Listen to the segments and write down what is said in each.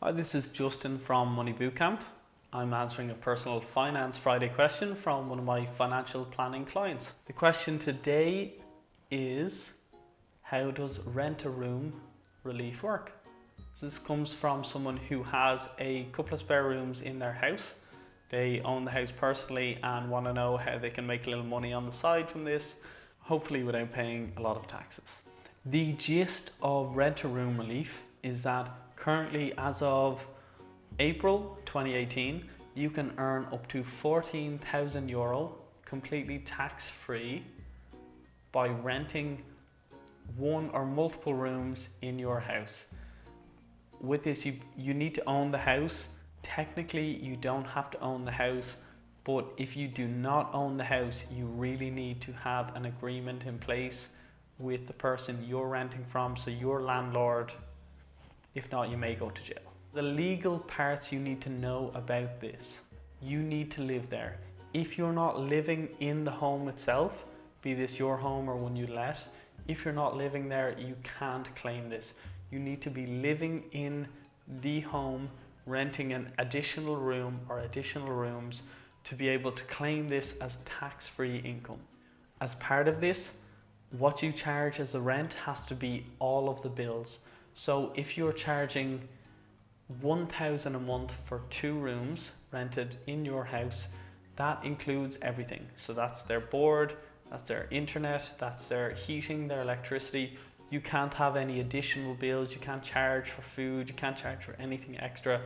Hi, this is Justin from Money Bootcamp. I'm answering a personal finance Friday question from one of my financial planning clients. The question today is, how does rent-a-room relief work? So this comes from someone who has a couple of spare rooms in their house. They own the house personally and want to know how they can make a little money on the side from this, hopefully without paying a lot of taxes. The gist of rent-a-room relief is that currently, as of April 2018, you can earn up to €14,000 completely tax-free by renting one or multiple rooms in your house. With this, you need to own the house. Technically, you don't have to own the house, but if you do not own the house, you really need to have an agreement in place with the person you're renting from, so your landlord. If not, you may go to jail. The legal parts you need to know about this: you need to live there. If you're not living in the home itself, be this your home or one you let, if you're not living there, you can't claim this. You need to be living in the home, renting an additional room or additional rooms to be able to claim this as tax-free income. As part of this, what you charge as a rent has to be all of the bills. So if you're charging $1,000 a month for 2 rooms rented in your house, that includes everything. So that's their board, that's their internet, that's their heating, their electricity. You can't have any additional bills, you can't charge for food, you can't charge for anything extra.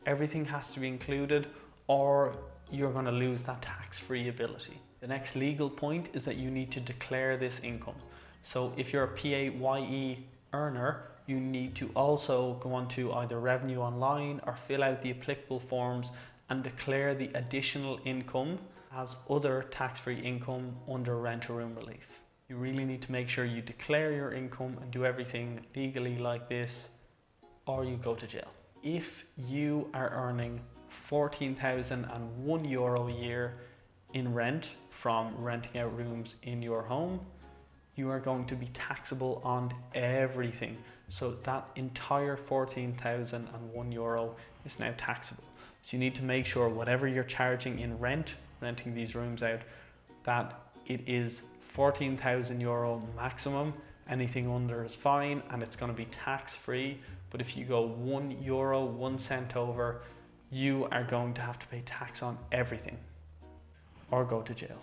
Everything has to be included, or you're going to lose that tax-free ability. The next legal point is that you need to declare this income. So if you're a PAYE earner, you need to also go onto either Revenue Online or fill out the applicable forms and declare the additional income as other tax-free income under rent-a-room relief. You really need to make sure you declare your income and do everything legally like this, or you go to jail. If you are earning €14,001 a year in rent from renting out rooms in your home, you are going to be taxable on everything. So that entire €14,001 is now taxable. So you need to make sure whatever you're charging in rent, renting these rooms out, that it is €14,000 maximum. Anything under is fine and it's going to be tax-free. But if you go €1, 1 cent over, you are going to have to pay tax on everything or go to jail.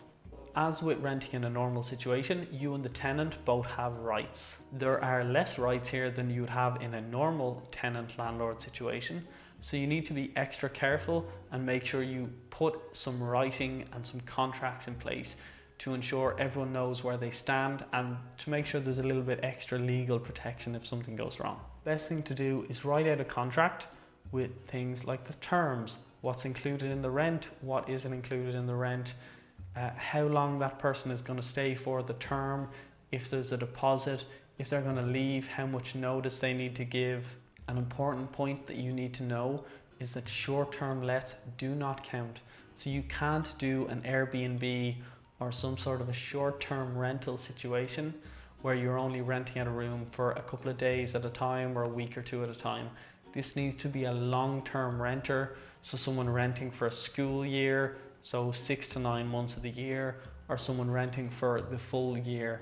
As with renting in a normal situation, you and the tenant both have rights. There are less rights here than you would have in a normal tenant-landlord situation. So you need to be extra careful and make sure you put some writing and some contracts in place to ensure everyone knows where they stand and to make sure there's a little bit extra legal protection if something goes wrong. Best thing to do is write out a contract with things like the terms, what's included in the rent, what isn't included in the rent, how long that person is going to stay for, the term, if there's a deposit, if they're going to leave, how much notice they need to give. An important point that you need to know is that short-term lets do not count. So you can't do an Airbnb or some sort of a short-term rental situation where you're only renting out a room for a couple of days at a time or a week or 2 at a time. This needs to be a long-term renter, so someone renting for a school year, so 6 to 9 months of the year, or someone renting for the full year.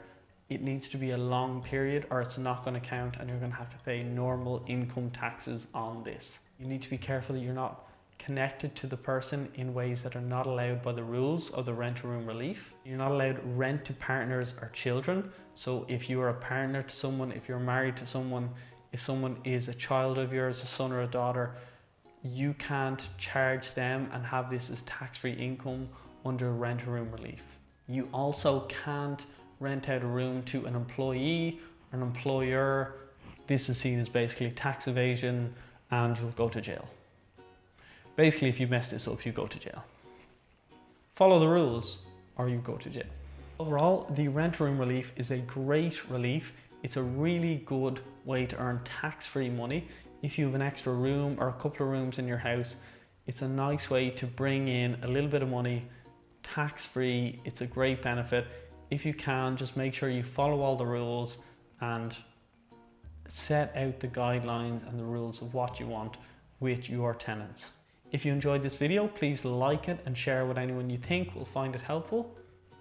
It needs to be a long period or it's not going to count and you're going to have to pay normal income taxes on this. You need to be careful that you're not connected to the person in ways that are not allowed by the rules of the rent-a-room relief. You're not allowed rent to partners or children. So if you are a partner to someone, if you're married to someone, if someone is a child of yours, a son or a daughter, you can't charge them and have this as tax-free income under rent-a-room relief. You also can't rent out a room to an employee or an employer. This is seen as basically tax evasion and you'll go to jail. Basically, if you mess this up, you go to jail. Follow the rules or you go to jail. Overall, the rent-a-room relief is a great relief. It's a really good way to earn tax-free money. If you have an extra room or a couple of rooms in your house, it's a nice way to bring in a little bit of money tax-free. It's a great benefit. If you can, just make sure you follow all the rules and set out the guidelines and the rules of what you want with your tenants. If you enjoyed this video, please like it and share with anyone you think will find it helpful.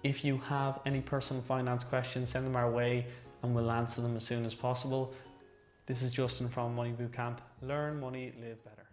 If you have any personal finance questions, send them our way and we'll answer them as soon as possible. This is Justin from Money Bootcamp. Learn money, live better.